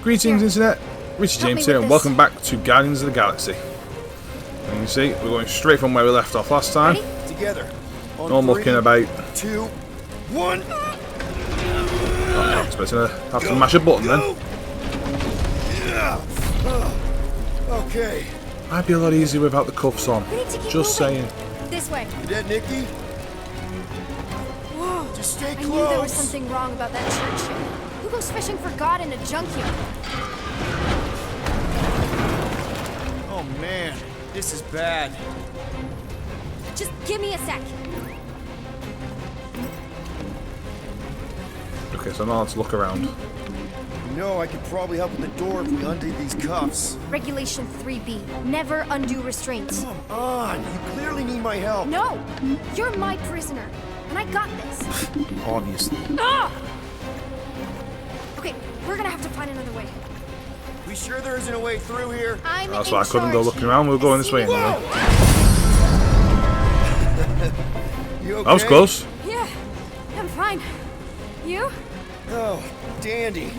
Greetings, Internet. Richie Help James me here, with and this. welcome back to Guardians of the Galaxy. And you can see, we're going straight from where we left off last time. Ready? Together. On I'm looking about. 2, 1. I'm expecting to have to mash a button then. Okay. Might be a lot easier without the cuffs on. We need to keep Just moving. saying. This way. You dead, Nikki? Whoa. Just stay I close. knew there was something wrong about that church ship. Who goes fishing for God in a junkyard? Oh man, this is bad. Just give me a sec. Okay, so now let's look around. You know, I could probably help with the door if we undid these cuffs. Regulation 3B. Never undo restraints. Come on, you clearly need my help. No! You're my prisoner. And I got this. Obviously. Ah! Okay, we're gonna have to find another way. We sure there isn't a way through here? I'm That's in why I couldn't go charge. looking around. We were going this way See- anyway. You okay? That was close. Yeah, I'm fine. You? Oh, dandy.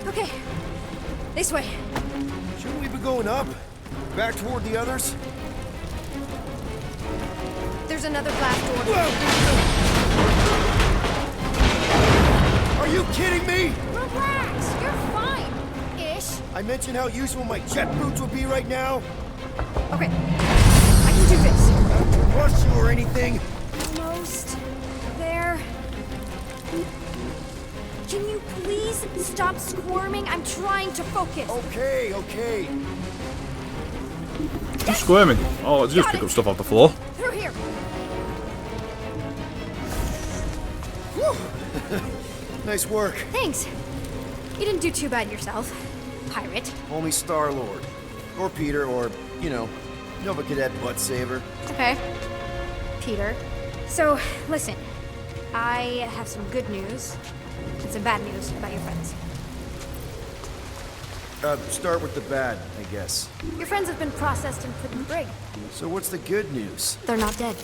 Okay. This way. Shouldn't we be going up? Back toward the others? There's another glass door. Are you kidding me? Relax, you're fine. Ish. I mentioned how useful my jet boots would be right now. Okay. I can do this. Don't rush you or anything. Almost there. Can you please stop squirming? I'm trying to focus. Okay, okay. I'm squirming. Oh, let's just Got pick it. up stuff off the floor. Through here. Nice work. Thanks. You didn't do too bad yourself, pirate. Only Star-Lord. Or Peter, or, you know, Nova Cadet Butt Saver. Okay. Peter. So, listen. I have some good news and some bad news about your friends. Start with the bad, I guess. Your friends have been processed and put in the brig. So what's the good news? They're not dead.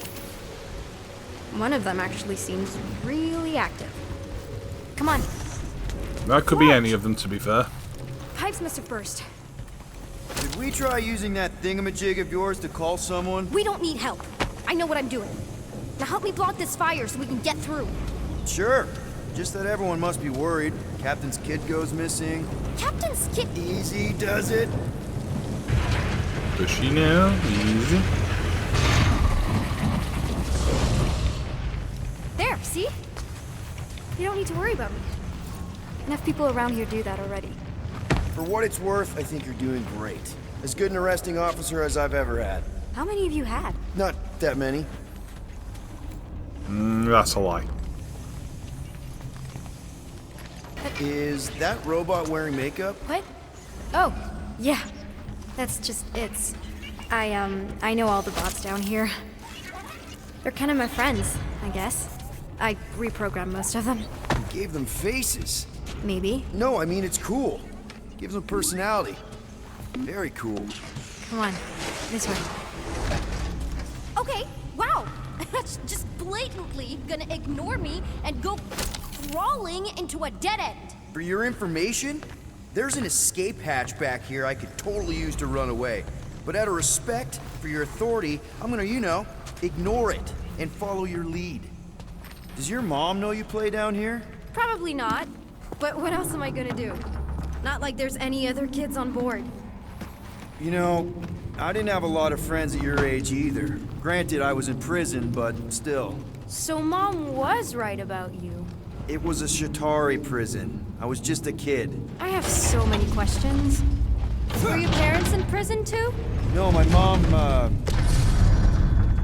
One of them actually seems really active. Come on. That could be What? any of them, to be fair. Pipes must have burst. Did we try using that thingamajig of yours to call someone? We don't need help. I know what I'm doing. Now help me block this fire so we can get through. Sure. Just that everyone must be worried. Captain's kid goes missing. Captain Skip. Easy does it. Does she now? Easy. There, see? You don't need to worry about me. Enough people around here do that already. For what it's worth, I think you're doing great. As good an arresting officer as I've ever had. How many of you had? Not that many. That's a lie. Is that robot wearing makeup? What? Oh, yeah. That's just it's. I know all the bots down here. They're kind of my friends, I guess. I reprogrammed most of them. You gave them faces. Maybe. No, I mean it's cool. Gives them personality. Very cool. Come on, this way. Okay, wow. That's just blatantly gonna ignore me and go crawling into a dead end. For your information, there's an escape hatch back here I could totally use to run away. But out of respect for your authority, I'm gonna, you know, ignore it and follow your lead. Does your mom know you play down here? Probably not. But what else am I gonna do? Not like there's any other kids on board. You know, I didn't have a lot of friends at your age either. Granted, I was in prison, but still. So Mom was right about you. It was a Shatari prison. I was just a kid. I have so many questions. Were your parents in prison too? No, my mom,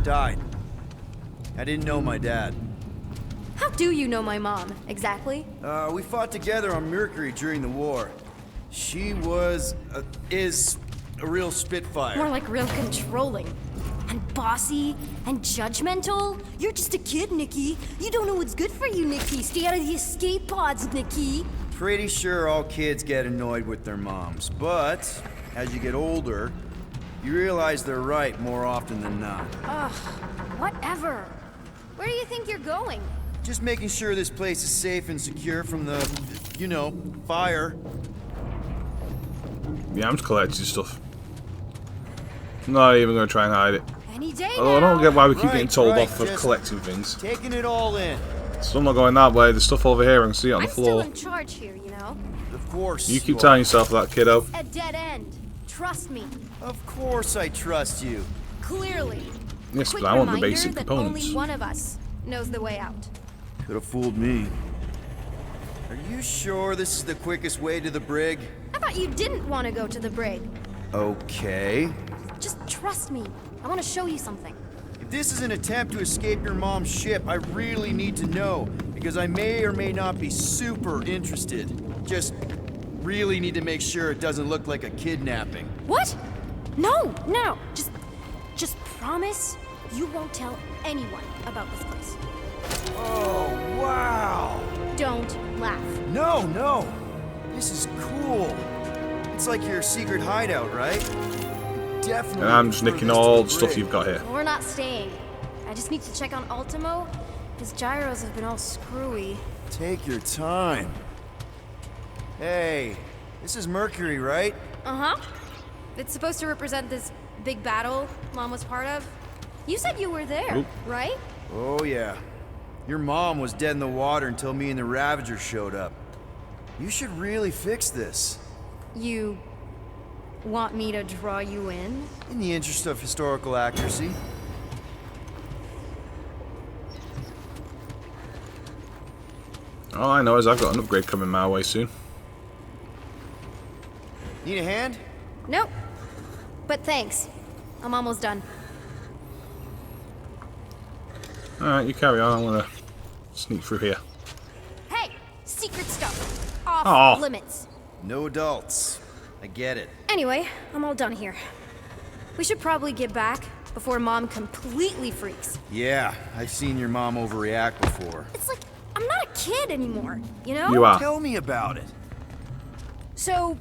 died. I didn't know my dad. How do you know my mom, exactly? We fought together on Mercury during the war. She was, is a real spitfire. More like real controlling. And bossy and judgmental. You're just a kid, Nikki. You don't know what's good for you, Nikki. Stay out of the escape pods, Nikki. Pretty sure all kids get annoyed with their moms, but as you get older, you realize they're right more often than not. Ugh, whatever. Where do you think you're going? Just making sure this place is safe and secure from the, you know, fire. Yeah, I'm just collecting stuff. Not even going to try and hide it. Any day Although I now. don't get why we keep getting told Right, off for just collecting things. Taking it all in. So I'm not going that way. There's stuff over here. I can see it on the I'm still floor. in charge here, you know. Of course. You keep are. telling yourself that, kiddo. A dead end. Trust me. Of course I trust you. Clearly. Yes, Quick but I want the reminder basic that components. only one of us knows the way out. Could have fooled me. Are you sure this is the quickest way to the brig? I thought you didn't want to go to the brig. Okay. Just trust me. I want to show you something. If this is an attempt to escape your mom's ship, I really need to know, because I may or may not be super interested. Just really need to make sure it doesn't look like a kidnapping. What? No, no. Just promise you won't tell anyone about this place. Oh, wow! Don't laugh. No! This is cool. It's like your secret hideout, right? Definitely. And I'm just nicking all the stuff you've got here. We're not staying. I just need to check on Ultimo. His gyros have been all screwy. Take your time. Hey, this is Mercury, right? Uh-huh. It's supposed to represent this big battle Mom was part of. You said you were there, Oop. right? Oh, yeah. Your mom was dead in the water until me and the Ravager showed up. You should really fix this. You want me to draw you in? In the interest of historical accuracy. All I know is I've got an upgrade coming my way soon. Need a hand? Nope. But thanks. I'm almost done. Alright, you carry on. I'm gonna sneak through here. Hey! Secret stuff. Off Aw. limits. No adults. I get it. Anyway, I'm all done here. We should probably get back before Mom completely freaks. Yeah, I've seen your mom overreact before. It's like, I'm not a kid anymore, you know? You are. Tell me about it. So,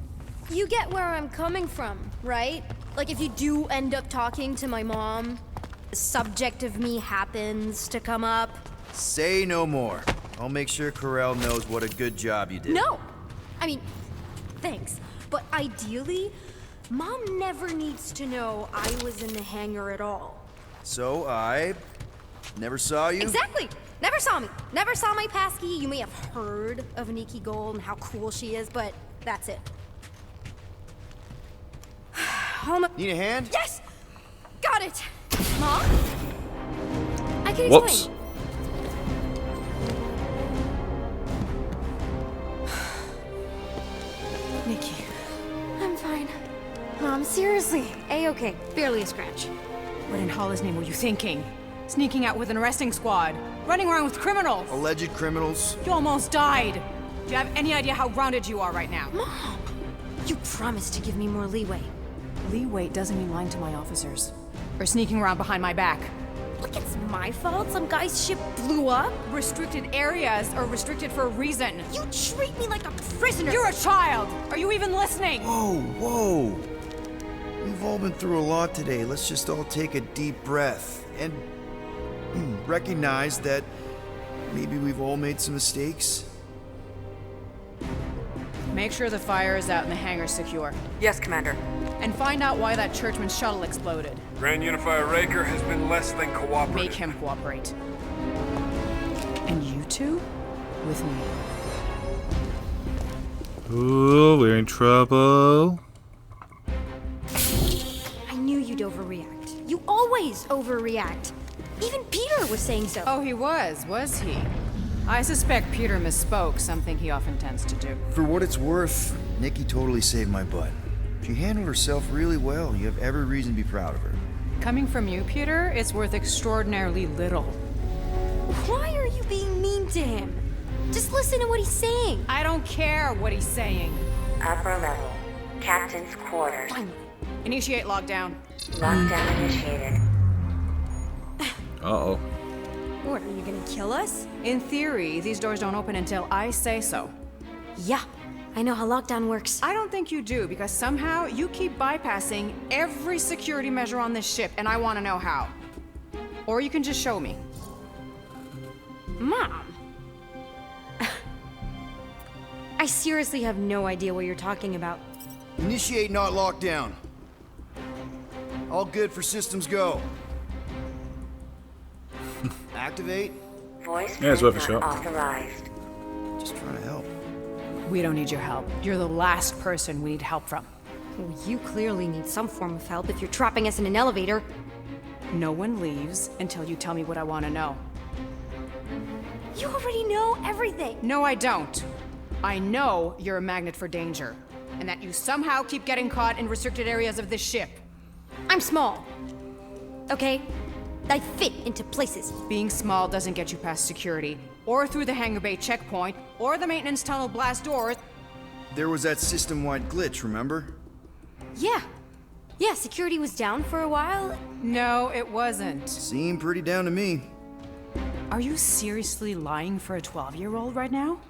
you get where I'm coming from, right? Like if you do end up talking to my mom, the subject of me happens to come up. Say no more. I'll make sure Corell knows what a good job you did. No! I mean, thanks. But ideally, Mom never needs to know I was in the hangar at all. So I never saw you? Exactly! Never saw me. Never saw my passkey. You may have heard of Nikki Gold and how cool she is, but that's it. Home. Need a hand? Yes! Got it! Mom? I can Whoops. explain. Nikki, I'm fine. Mom, seriously. A-okay. Barely a scratch. what in Hollis' name were you thinking? Sneaking out with an arresting squad? Running around with criminals? Alleged criminals? You almost died! Do you have any idea how grounded you are right now? Mom! You promised to give me more leeway. Leeway doesn't mean lying to my officers. Or sneaking around behind my back. Look, it's my fault some guy's ship blew up. Restricted areas are restricted for a reason. You treat me like a prisoner. You're a child! Are you even listening? Whoa. We've all been through a lot today. Let's just all take a deep breath and recognize that maybe we've all made some mistakes. Make sure the fire is out and the hangar's secure. Yes, Commander. And find out why that churchman's shuttle exploded. Grand Unifier Raker has been less than cooperative. Make him cooperate. And you two? With me. Ooh, we're in trouble. I knew you'd overreact. You always overreact. Even Peter was saying so. Oh, he was he? I suspect Peter misspoke, something he often tends to do. For what it's worth, Nikki totally saved my butt. She handled herself really well. You have every reason to be proud of her. Coming from you, Peter, it's worth extraordinarily little. Why are you being mean to him? Just listen to what he's saying. I don't care what he's saying. Upper level. Captain's quarters. Finally. Initiate lockdown. Lockdown initiated. Uh-oh. What, are you gonna kill us? In theory, these doors don't open until I say so. Yeah, I know how lockdown works. I don't think you do, because somehow you keep bypassing every security measure on this ship, and I want to know how. Or you can just show me. Mom! I seriously have no idea what you're talking about. Initiate not lockdown. All good for systems go. Activate. Voice Yeah, it's worth a print not shot. authorized. Just trying to help. We don't need your help. You're the last person we need help from. Well, you clearly need some form of help if you're trapping us in an elevator. No one leaves until you tell me what I want to know. You already know everything. No, I don't. I know you're a magnet for danger, and that you somehow keep getting caught in restricted areas of this ship. I'm small. Okay? I fit into places. Being small doesn't get you past security, or through the hangar bay checkpoint, or the maintenance tunnel blast doors. There was that system-wide glitch, remember? Yeah. Yeah, security was down for a while. No, it wasn't. Seemed pretty down to me. Are you seriously lying for a 12-year-old right now?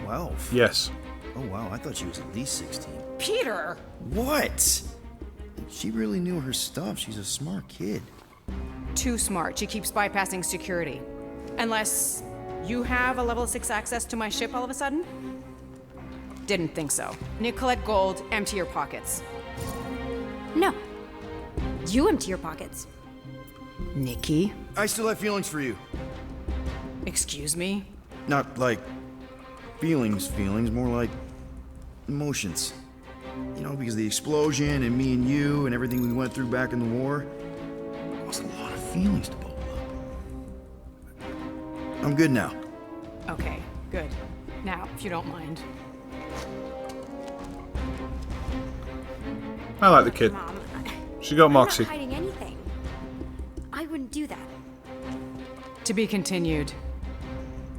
12? Yes. Oh wow, I thought she was at least 16. Peter! What? She really knew her stuff. She's a smart kid. Too smart. She keeps bypassing security. Unless you have a level 6 access to my ship all of a sudden? Didn't think so. Nicolette Gold, empty your pockets. No. You empty your pockets. Nikki? I still have feelings for you. Excuse me? Not like feelings, more like emotions. You know, because of the explosion and me and you and everything we went through back in the war, there was a lot of feelings to bubble up. I'm good now. Okay, good. Now, if you don't mind. I like the kid. Mom, She got I'm Moxie. not hiding anything. I wouldn't do that. To be continued.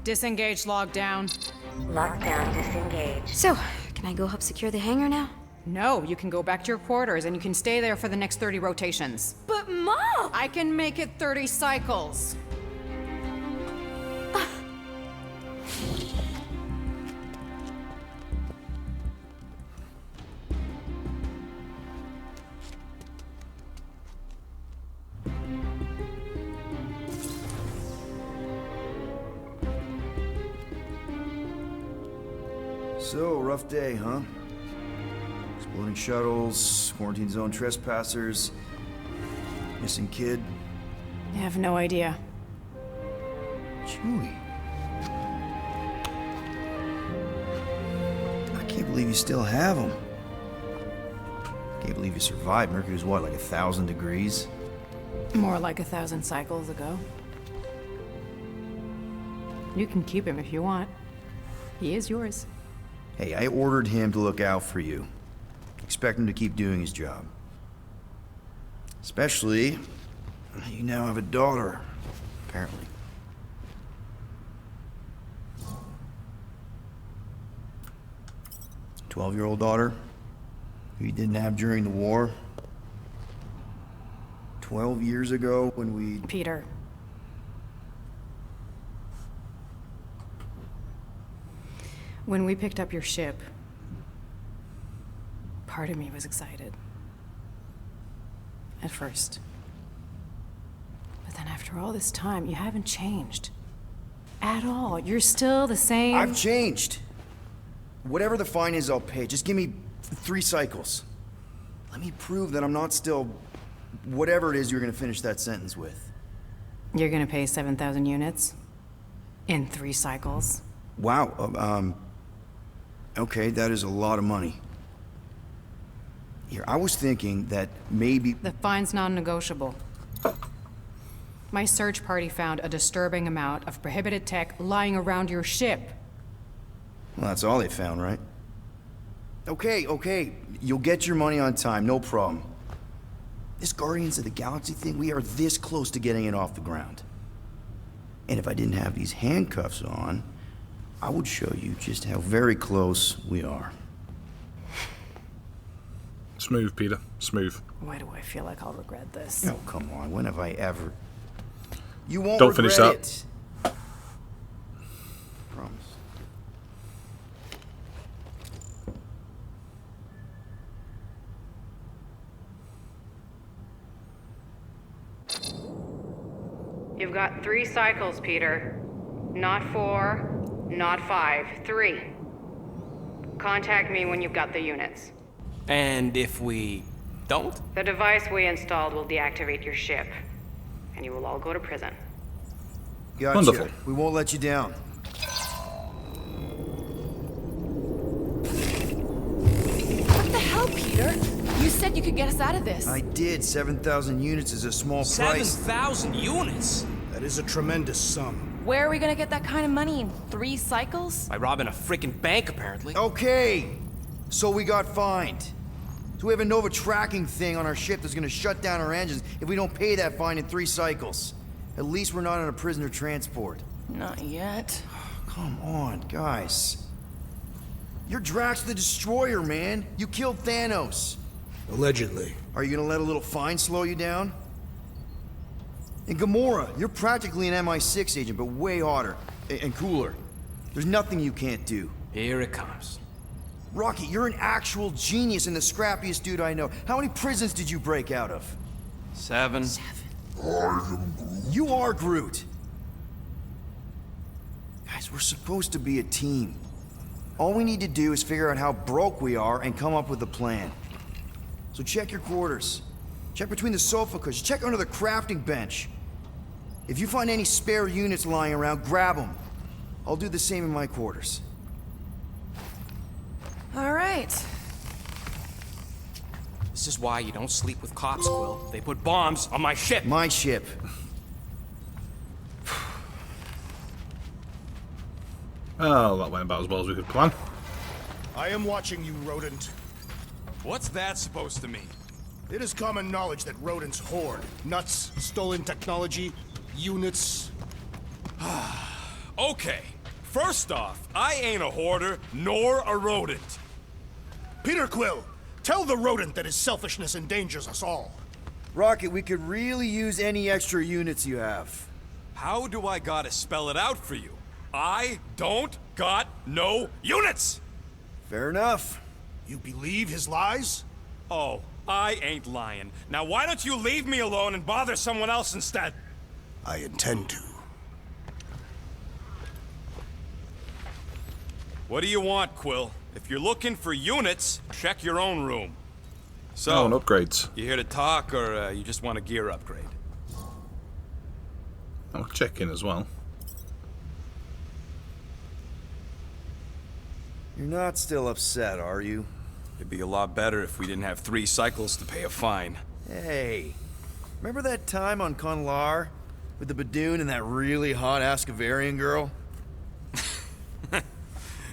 Disengage lockdown. Lockdown disengaged. So, can I go help secure the hangar now? No, you can go back to your quarters and you can stay there for the next 30 rotations. But Mom! I can make it 30 cycles. So, rough day, huh? Exploding shuttles, quarantine zone trespassers, missing kid. I have no idea. Chewie. I can't believe you still have him. Can't believe you survived. Mercury's what, like 1,000 degrees? More like 1,000 cycles ago. You can keep him if you want. He is yours. Hey, I ordered him to look out for you. Expect him to keep doing his job. Especially, you now have a daughter, apparently. A 12-year-old daughter who you didn't have during the war. 12 years ago when we... Peter. When we picked up your ship, part of me was excited. At first. But then after all this time, you haven't changed. At all. You're still the same. I've changed. Whatever the fine is, I'll pay. Just give me 3 cycles. Let me prove that I'm not still... whatever it is you're gonna finish that sentence with. You're gonna pay 7,000 units? In 3 cycles? Wow, okay, that is a lot of money. Here, I was thinking that maybe... The fine's non-negotiable. My search party found a disturbing amount of prohibited tech lying around your ship. Well, that's all they found, right? Okay, you'll get your money on time, no problem. This Guardians of the Galaxy thing, we are this close to getting it off the ground. And if I didn't have these handcuffs on, I would show you just how very close we are. Smooth, Peter. Smooth. Why do I feel like I'll regret this? Oh, come on, when have I ever... You won't Don't finish regret that. it. Promise. You've got 3 cycles, Peter. Not 4, not 5, 3. Contact me when you've got the units. And if we don't? The device we installed will deactivate your ship, and you will all go to prison. Gotcha. Wonderful. We won't let you down. What the hell, Peter? You said you could get us out of this. I did. 7,000 units is a small price. 7,000 units? That is a tremendous sum. Where are we gonna get that kind of money in 3 cycles? By robbing a freaking bank, apparently. Okay, so we got fined. So we have a Nova tracking thing on our ship that's gonna shut down our engines if we don't pay that fine in 3 cycles. At least we're not on a prisoner transport. Not yet. Come on, guys. You're Drax the Destroyer, man. You killed Thanos. Allegedly. Are you gonna let a little fine slow you down? And Gamora, you're practically an MI6 agent, but way hotter and cooler. There's nothing you can't do. Here it comes. Rocky, you're an actual genius and the scrappiest dude I know. How many prisons did you break out of? 7. You are Groot. Guys, we're supposed to be a team. All we need to do is figure out how broke we are and come up with a plan. So check your quarters. Check between the sofa cushions. Check under the crafting bench. If you find any spare units lying around, grab them. I'll do the same in my quarters. All right. This is why you don't sleep with cops, Quill. They put bombs on my ship. My ship. Oh, that went about as well as we could plan. I am watching you, rodent. What's that supposed to mean? It is common knowledge that rodents hoard nuts, stolen technology, units. Okay, first off, I ain't a hoarder nor a rodent. Peter Quill, tell the rodent that his selfishness endangers us all. Rocket, we could really use any extra units you have. How do I gotta spell it out for you? I don't got no units! Fair enough. You believe his lies? Oh, I ain't lying. Now why don't you leave me alone and bother someone else instead? I intend to. What do you want, Quill? If you're looking for units, check your own room. So, Oh, and upgrades. you here to talk, or you just want a gear upgrade? I'll check in as well. You're not still upset, are you? It'd be a lot better if we didn't have 3 cycles to pay a fine. Hey, remember that time on Conlar with the Badoon and that really hot Ascavarian girl?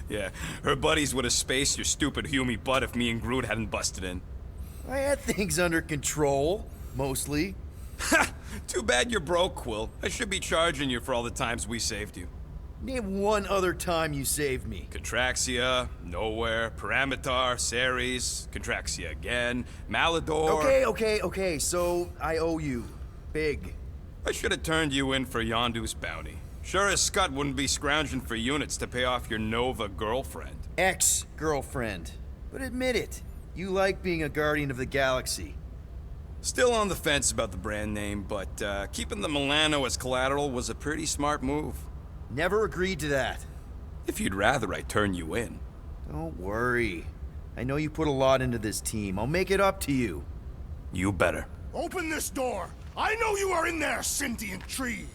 Yeah, her buddies would have spaced your stupid Hume butt if me and Groot hadn't busted in. I had things under control, mostly. Ha! Too bad you're broke, Quill. I should be charging you for all the times we saved you. Name one other time you saved me. Contraxia, Nowhere, Paramitar, Ceres, Contraxia again, Malador... Okay, so I owe you. Big. I should have turned you in for Yondu's bounty. Sure as Scott wouldn't be scrounging for units to pay off your Nova girlfriend. Ex-girlfriend. But admit it, you like being a Guardian of the Galaxy. Still on the fence about the brand name, but keeping the Milano as collateral was a pretty smart move. Never agreed to that. If you'd rather I turn you in. Don't worry. I know you put a lot into this team. I'll make it up to you. You better. Open this door! I know you are in there, sentient tree!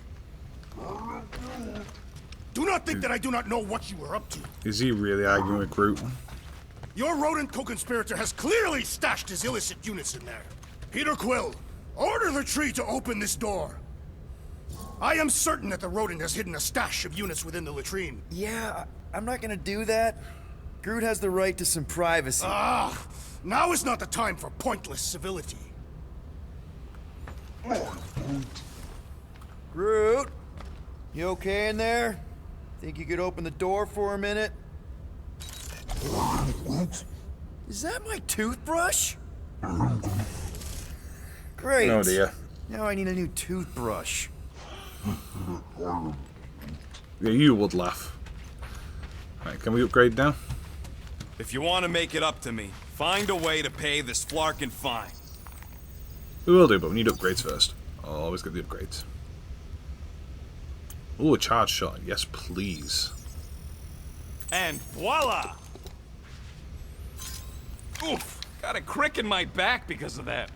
Do not think that I do not know what you are up to. Is he really arguing with Groot? Your rodent co-conspirator has clearly stashed his illicit units in there. Peter Quill, order the tree to open this door. I am certain that the rodent has hidden a stash of units within the latrine. Yeah, I'm not gonna do that. Groot has the right to some privacy. Now is not the time for pointless civility. Groot, you okay in there? Think you could open the door for a minute? Is that my toothbrush? Great. Oh dear. Now I need a new toothbrush. Yeah, you would laugh. Right, can we upgrade now? If you want to make it up to me, find a way to pay this flarkin' fine. We will do, but we need upgrades first. I'll always get the upgrades. Ooh, a charge shot. Yes, please. And voila! Oof! Got a crick in my back because of that.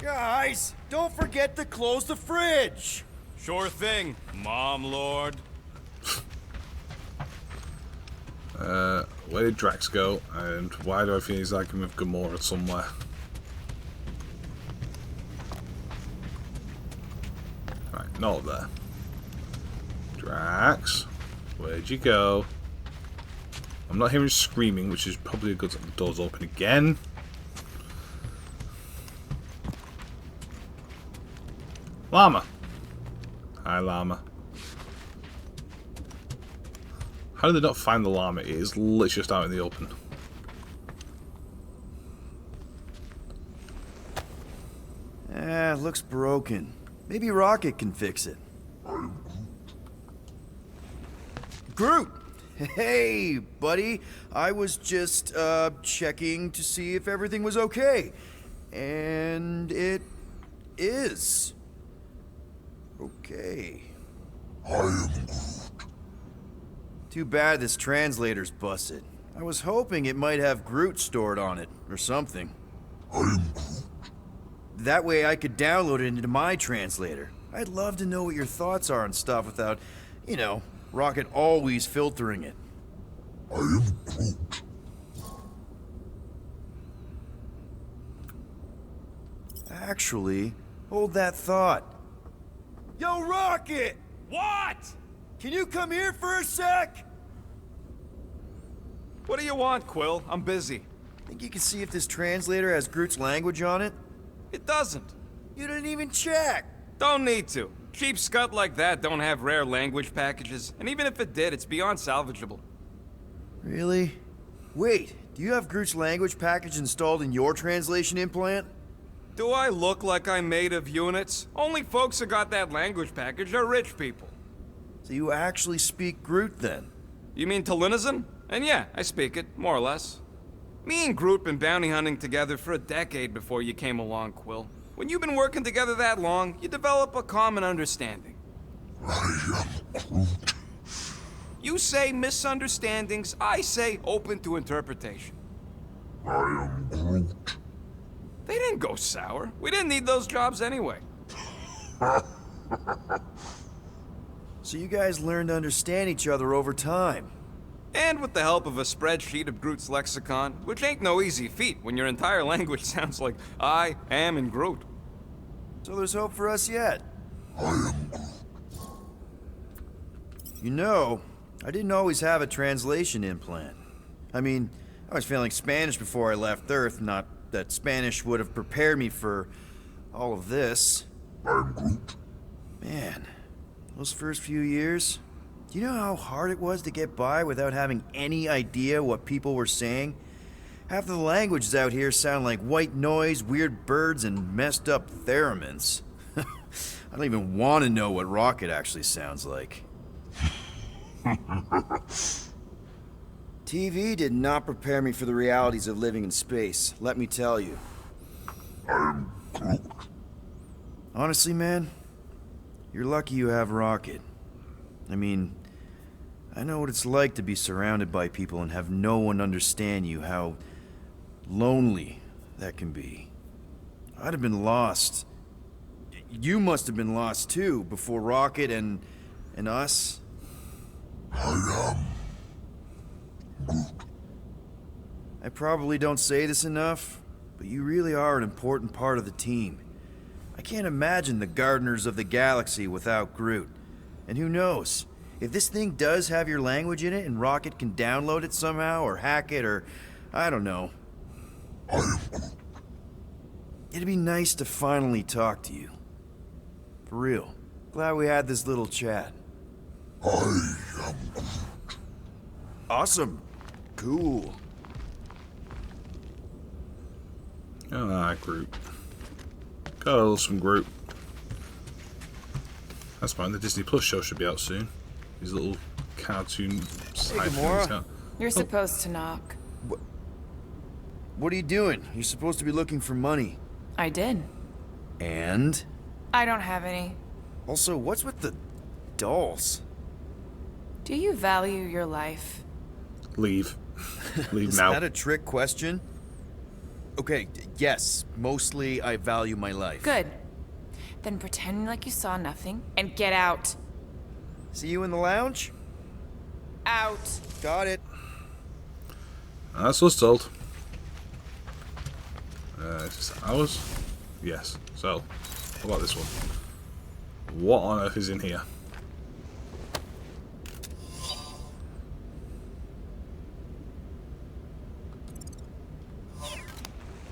Guys, don't forget to close the fridge. Sure thing, Mom Lord. Where did Drax go? And why do I feel he's like him with Gamora somewhere? Right, not there. Drax, where'd you go? I'm not hearing screaming, which is probably a good thing. The door's open again. Llama. Hi, llama. How did they not find the llama? It is literally just out in the open. Looks broken. Maybe Rocket can fix it. Groot! Hey, buddy. I was just, checking to see if everything was okay. And it is. Okay. Too bad this translator's busted. I was hoping it might have Groot stored on it, or something. That way I could download it into my translator. I'd love to know what your thoughts are on stuff without, you know, Rocket always filtering it. Actually, hold that thought. Yo, Rocket! What? Can you come here for a sec? What do you want, Quill? I'm busy. Think you can see if this translator has Groot's language on it? It doesn't. You didn't even check! Don't need to. Cheap scut like that don't have rare language packages, and even if it did, it's beyond salvageable. Really? Wait, do you have Groot's language package installed in your translation implant? Do I look like I'm made of units? Only folks who got that language package are rich people. So you actually speak Groot then? You mean Talinisan? And yeah, I speak it, more or less. Me and Groot been bounty hunting together for a decade before you came along, Quill. When you've been working together that long, you develop a common understanding. You say misunderstandings, I say open to interpretation. They didn't go sour. We didn't need those jobs anyway. So you guys learned to understand each other over time. And with the help of a spreadsheet of Groot's lexicon, which ain't no easy feat when your entire language sounds like I am in Groot. So there's hope for us yet. You know, I didn't always have a translation implant. I mean, I was feeling Spanish before I left Earth, not that Spanish would have prepared me for all of this. Man, those first few years, do you know how hard it was to get by without having any idea what people were saying? Half the languages out here sound like white noise, weird birds, and messed up theremins. I don't even want to know what Rocket actually sounds like. TV did not prepare me for the realities of living in space, let me tell you. Honestly, man, you're lucky you have Rocket. I mean, I know what it's like to be surrounded by people and have no one understand you, how lonely that can be. I'd have been lost. You must have been lost too, before Rocket and us. I probably don't say this enough, but you really are an important part of the team. I can't imagine the Gardeners of the Galaxy without Groot. And who knows, if this thing does have your language in it and Rocket can download it somehow, or hack it, or I don't know. It'd be nice to finally talk to you. For real. Glad we had this little chat. Awesome. Cool. Ah, Groot. Got a little some Groot. That's fine. The Disney Plus show should be out soon. These little cartoon side Gamora. things. You're supposed to knock. What are you doing? You're supposed to be looking for money. I did. And? I don't have any. Also, what's with the dolls? Do you value your life? Leave. Leave Is now. that a trick question? Okay, yes. Mostly I value my life. Good. Then pretend like you saw nothing and get out. See you in the lounge? Out. Got it. That's what's told. Is this ours? Yes. So, what about this one? What on earth is in here?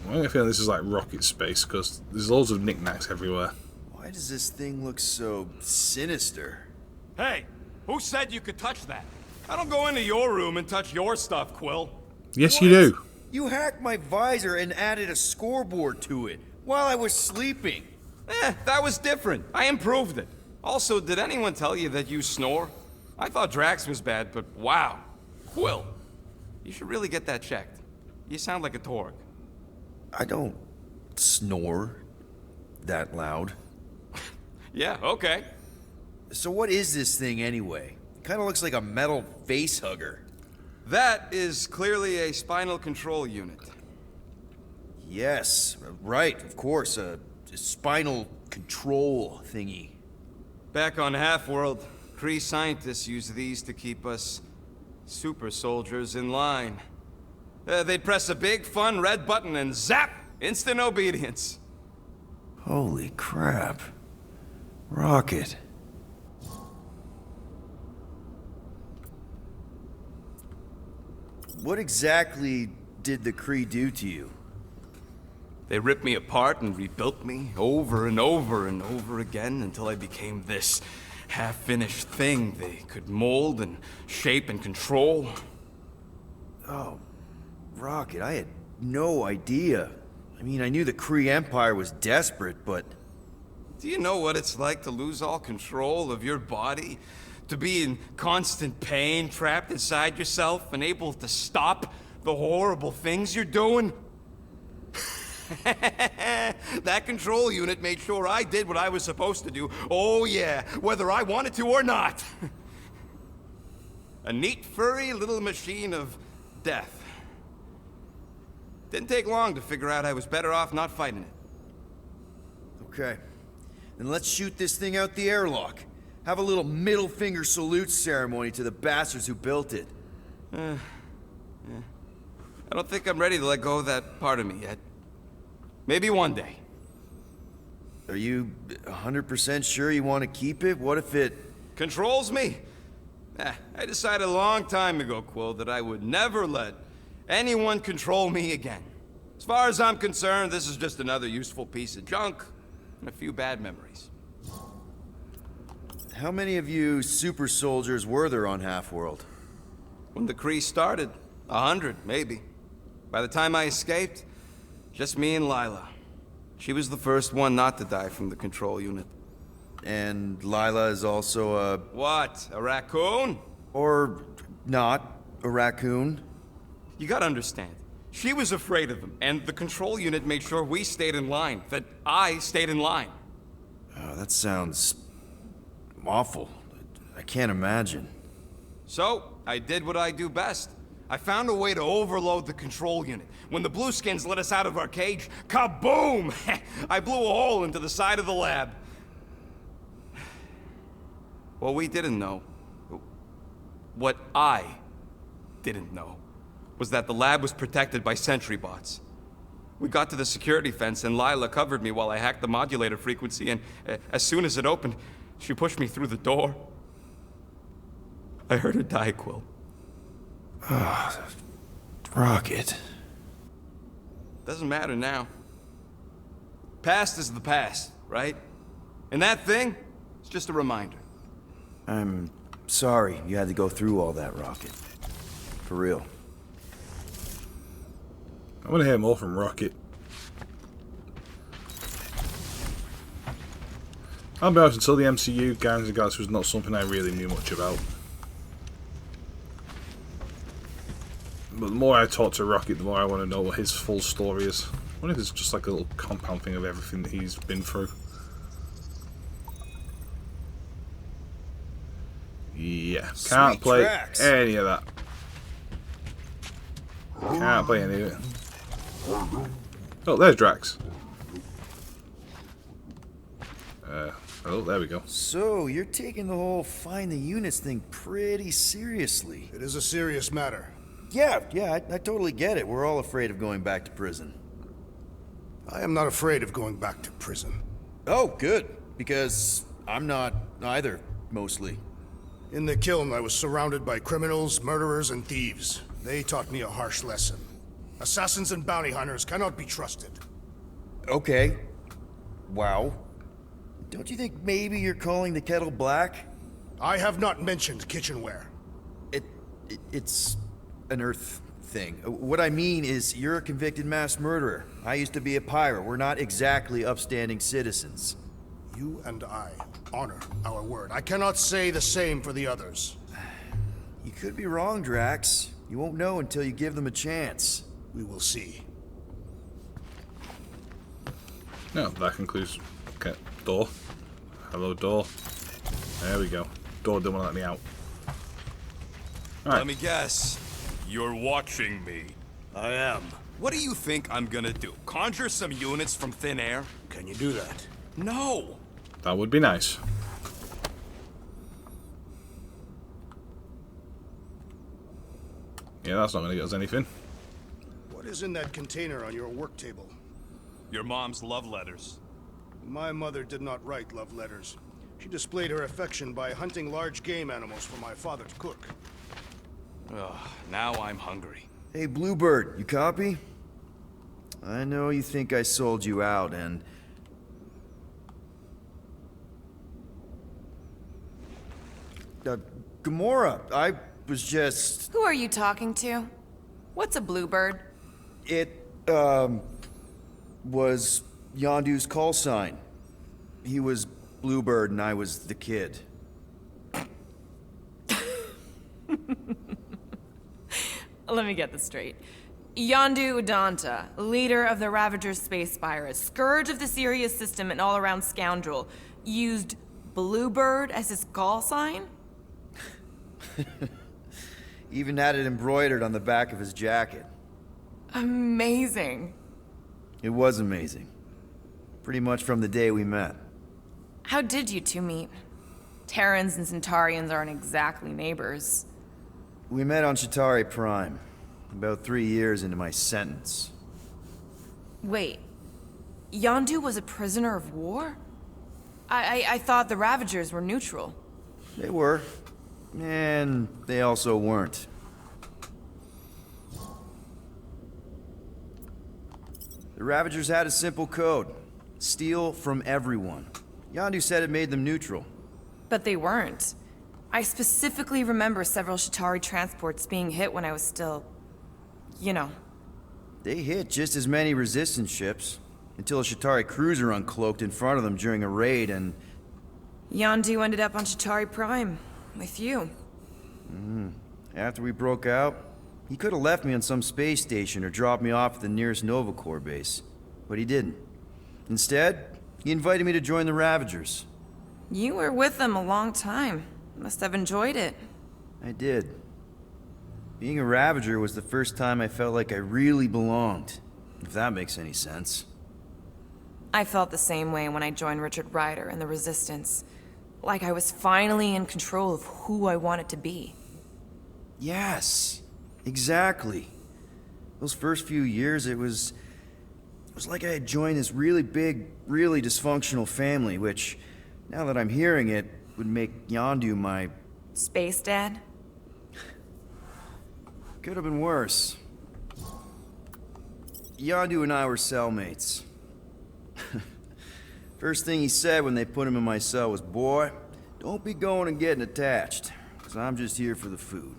I get a feeling this is like rocket space because there's loads of knickknacks everywhere. Why does this thing look so sinister? Hey, who said you could touch that? I don't go into your room and touch your stuff, Quill. Yes, you do. You hacked my visor and added a scoreboard to it while I was sleeping. That was different. I improved it. Also, did anyone tell you that you snore? I thought Drax was bad, but wow. Quill, you should really get that checked. You sound like a Torg. I don't snore that loud. Yeah, okay. So what is this thing anyway? Kind of looks like a metal face hugger. That is clearly a spinal control unit. Yes, right, of course, a spinal control thingy. Back on Half-World, Kree scientists use these to keep us super soldiers in line. They'd press a big, fun red button and zap! Instant obedience. Holy crap. Rocket. What exactly did the Kree do to you? They ripped me apart and rebuilt me over and over and over again until I became this half-finished thing they could mold and shape and control. Oh, Rocket, I had no idea. I mean, I knew the Kree Empire was desperate, but... Do you know what it's like to lose all control of your body? To be in constant pain, trapped inside yourself, unable to stop the horrible things you're doing? That control unit made sure I did what I was supposed to do. Oh yeah, whether I wanted to or not. A neat, furry little machine of death. Didn't take long to figure out I was better off not fighting it. Okay. Then let's shoot this thing out the airlock. Have a little middle finger salute ceremony to the bastards who built it. I don't think I'm ready to let go of that part of me yet. Maybe one day. Are you 100% sure you want to keep it? What if it... Controls me? I decided a long time ago, Quill, that I would never let anyone control me again. As far as I'm concerned, this is just another useful piece of junk and a few bad memories. How many of you super soldiers were there on Half-World? When the Kree started, 100, maybe. By the time I escaped, just me and Lila. She was the first one not to die from the control unit. And Lila is also a... What, a raccoon? Or not, a raccoon? You gotta understand. She was afraid of them, and the control unit made sure we stayed in line, that I stayed in line. Oh, that sounds... awful. I can't imagine. So, I did what I do best. I found a way to overload the control unit. When the Blueskins let us out of our cage, kaboom! I blew a hole into the side of the lab. What we didn't know, what I didn't know, was that the lab was protected by sentry bots. We got to the security fence and Lila covered me while I hacked the modulator frequency, and as soon as it opened, she pushed me through the door. I heard her die, Quill. Rocket. Doesn't matter now. Past is the past, right? And that thing, it's just a reminder. I'm sorry you had to go through all that, Rocket. For real. I want to hear more from Rocket. I'll be honest, until the MCU, Guardians of the Galaxy was not something I really knew much about. But the more I talk to Rocket, the more I want to know what his full story is. I wonder if it's just like a little compound thing of everything that he's been through. Yeah. Yeah, can't Sweet play tracks. any of that. Can't play any of it. Oh, there's Drax. Oh, there we go. So, you're taking the whole find the units thing pretty seriously. It is a serious matter. Yeah, I totally get it. We're all afraid of going back to prison. I am not afraid of going back to prison. Oh, good. Because I'm not either, mostly. In the kiln, I was surrounded by criminals, murderers, and thieves. They taught me a harsh lesson. Assassins and bounty hunters cannot be trusted. Okay. Wow. Don't you think maybe you're calling the kettle black? I have not mentioned kitchenware. It's an Earth thing. What I mean is, you're a convicted mass murderer. I used to be a pirate. We're not exactly upstanding citizens. You and I honor our word. I cannot say the same for the others. You could be wrong, Drax. You won't know until you give them a chance. We will see. No, that concludes. Okay, door. Hello, door. There we go. Door didn't want to let me out. Alright. Let me guess. You're watching me. I am. What do you think I'm gonna do? Conjure some units from thin air? Can you do that? No! That would be nice. Yeah, that's not going to get us anything. What is in that container on your work table? Your mom's love letters. My mother did not write love letters. She displayed her affection by hunting large game animals for my father to cook. Ugh, now I'm hungry. Hey, Bluebird, you copy? I know you think I sold you out, and... Gamora, I was just... Who are you talking to? What's a bluebird? It, was Yondu's call sign. He was Bluebird and I was the kid. Let me get this straight. Yondu Udanta, leader of the Ravagers Space Spire, scourge of the Sirius system and all-around scoundrel, used Bluebird as his call sign? Even had it embroidered on the back of his jacket. Amazing. It was amazing. Pretty much from the day we met. How did you two meet? Terrans and Centaurians aren't exactly neighbors. We met on Chitauri Prime, about 3 years into my sentence. Wait, Yondu was a prisoner of war? I thought the Ravagers were neutral. They were. And they also weren't. The Ravagers had a simple code. Steal from everyone. Yondu said it made them neutral. But they weren't. I specifically remember several Chitauri transports being hit when I was still... you know. They hit just as many resistance ships, until a Chitauri cruiser uncloaked in front of them during a raid and... Yondu ended up on Chitauri Prime, with you. After we broke out, he could have left me on some space station or dropped me off at the nearest Nova Corps base. But he didn't. Instead, he invited me to join the Ravagers. You were with them a long time. Must have enjoyed it. I did. Being a Ravager was the first time I felt like I really belonged, if that makes any sense. I felt the same way when I joined Richard Ryder and the Resistance. Like I was finally in control of who I wanted to be. Yes, exactly. Those first few years, it was like I had joined this really big, really dysfunctional family, which, now that I'm hearing it, would make Yondu my... Space Dad? Could have been worse. Yondu and I were cellmates. First thing he said when they put him in my cell was, "Boy, don't be going and getting attached, 'cause I'm just here for the food."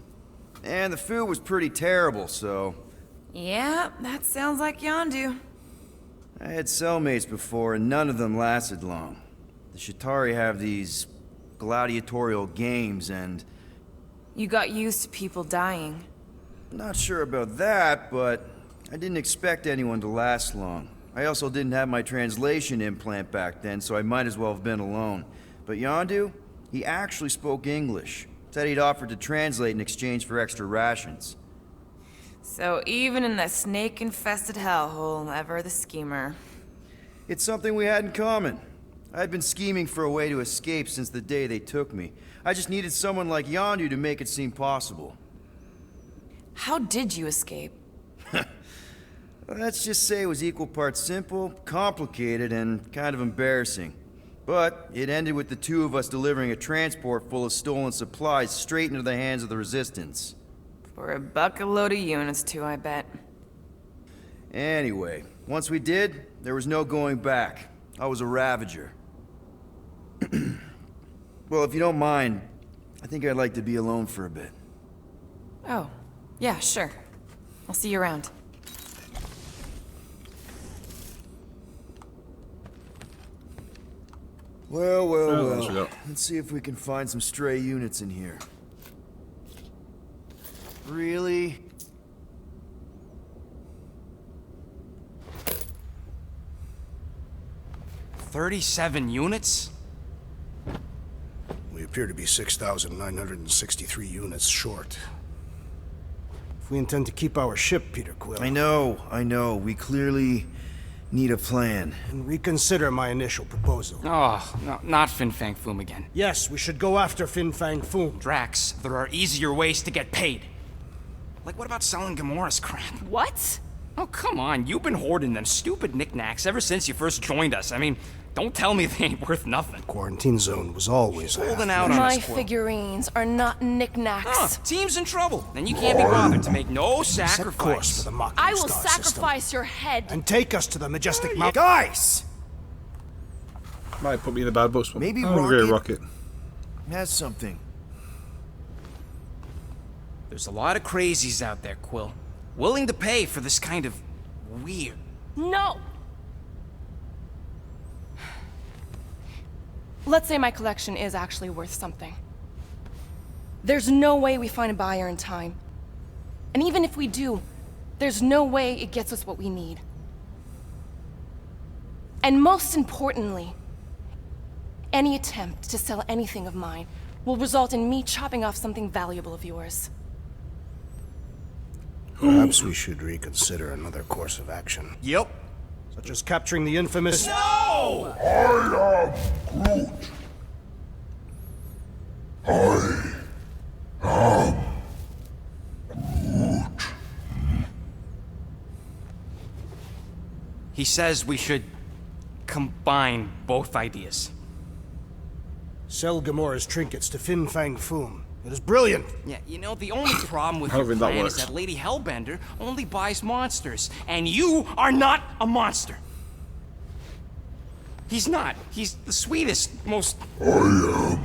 And the food was pretty terrible, so... Yeah, that sounds like Yondu. I had cellmates before, and none of them lasted long. The Chitauri have these gladiatorial games, and... You got used to people dying. Not sure about that, but I didn't expect anyone to last long. I also didn't have my translation implant back then, so I might as well have been alone. But Yondu, he actually spoke English. Said he'd offered to translate in exchange for extra rations. So even in that snake-infested hellhole, ever the schemer. It's something we had in common. I'd been scheming for a way to escape since the day they took me. I just needed someone like Yondu to make it seem possible. How did you escape? Let's just say it was equal parts simple, complicated, and kind of embarrassing. But it ended with the two of us delivering a transport full of stolen supplies straight into the hands of the Resistance. For a bucket load of units, too, I bet. Anyway, once we did, there was no going back. I was a Ravager. Well, if you don't mind, I think I'd like to be alone for a bit. Oh, yeah, sure. I'll see you around. Well, what else we got? Let's see if we can find some stray units in here. Really? $37 units? We appear to be 6,963 units short. If we intend to keep our ship, Peter Quill... I know. We clearly need a plan. And reconsider my initial proposal. Oh, no, not Fin Fang Foom again. Yes, we should go after Fin Fang Foom. Drax, there are easier ways to get paid. Like, what about selling Gamora's crap? What? Oh, come on. You've been hoarding them stupid knickknacks ever since you first joined us. I mean, don't tell me they ain't worth nothing. Quarantine zone was always holding out on My us, Quill. figurines are not knickknacks. Team's in trouble. Then you can't be bothered to make no Set course for sacrifice. the Mocking I will Star sacrifice system. your head. And take us to the majestic mountain. Guys! Might put me in the bad books, but Maybe I'm gonna go Rocket- Rocket. Has something. There's a lot of crazies out there, Quill. Willing to pay for this kind of weird. No! Let's say my collection is actually worth something. There's no way we find a buyer in time. And even if we do, there's no way it gets us what we need. And most importantly, any attempt to sell anything of mine will result in me chopping off something valuable of yours. Perhaps we should reconsider another course of action. Yep. Such as capturing the infamous... No! He says we should combine both ideas. Sell Gamora's trinkets to Fin Fang Foom. It is brilliant. Yeah, you know, the only problem with I don't your think that plan is works. that Lady Hellbender only buys monsters, and you are not a monster. He's not. He's the sweetest, most... I am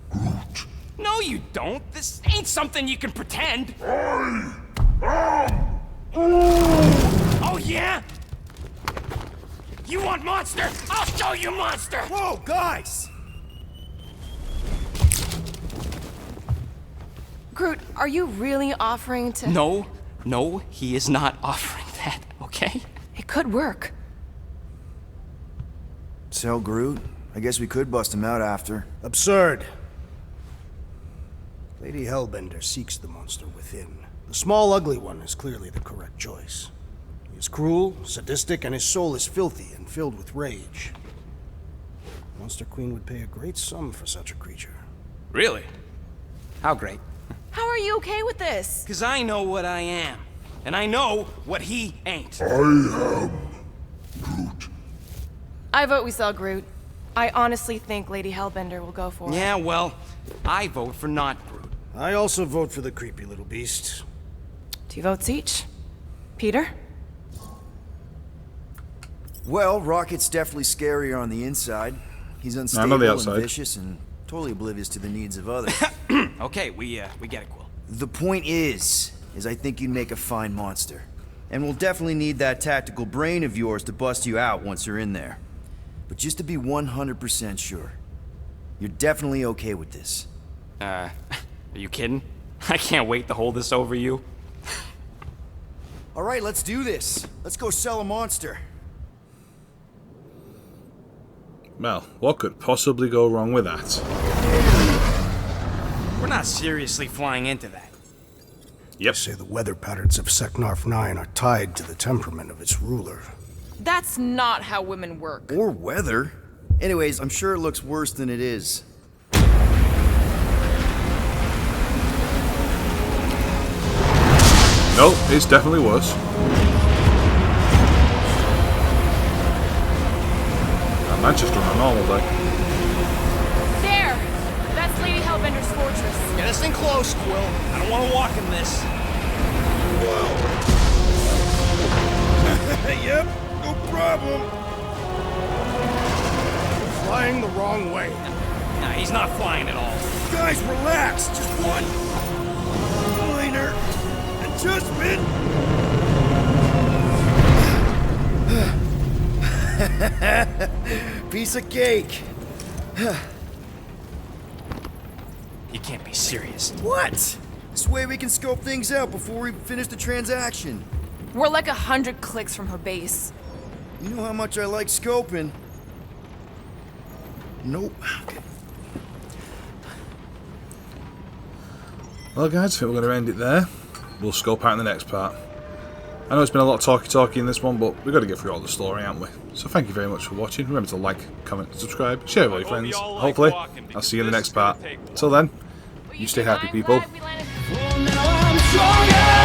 Groot. No, you don't. This ain't something you can pretend. Oh, yeah? You want monster? I'll show you monster! Whoa, guys! Groot, are you really offering to... No, he is not offering that, okay? It could work. Sell Groot? I guess we could bust him out after. Absurd. Lady Hellbender seeks the monster within. The small, ugly one is clearly the correct choice. He is cruel, sadistic, and his soul is filthy and filled with rage. Monster Queen would pay a great sum for such a creature. Really? How great? How are you okay with this? Because I know what I am. And I know what he ain't. I vote we sell Groot. I honestly think Lady Hellbender will go for it. Yeah, well, I vote for not Groot. I also vote for the creepy little beast. 2 votes each. Peter? Well, Rocket's definitely scarier on the inside. He's I unstable know the and outside. vicious and totally oblivious to the needs of others. Okay, we get it, Quill. The point is I think you'd make a fine monster. And we'll definitely need that tactical brain of yours to bust you out once you're in there. But just to be 100% sure, you're definitely okay with this. Are you kidding? I can't wait to hold this over you. All right, let's do this. Let's go sell a monster. Well, what could possibly go wrong with that? We're not not seriously flying into that. Yep. Say the weather patterns of Seknarf 9 are tied to the temperament of its ruler. That's not how women work. Or weather. Anyways, I'm sure it looks worse than it is. No, it's definitely worse. That Manchester on a normal day. There! That's Lady Hellbender's fortress. Get us in close, Quill. I don't want to walk in this. Yep, no problem. You're flying the wrong way. Nah, he's not flying at all. Guys, relax. Just one minor adjustment. Piece of cake. You can't be serious. What? This way we can scope things out before we finish the transaction. We're like 100 clicks from her base. You know how much I like scoping. Nope. Okay. Well, guys, I think we're going to end it there. We'll scope out in the next part. I know it's been a lot of talky in this one, but we've got to get through all the story, haven't we? So thank you very much for watching. Remember to like, comment, subscribe, share with all your friends. Hopefully, I'll see you in the next part. Till then, you stay happy, people. Well, now I'm stronger.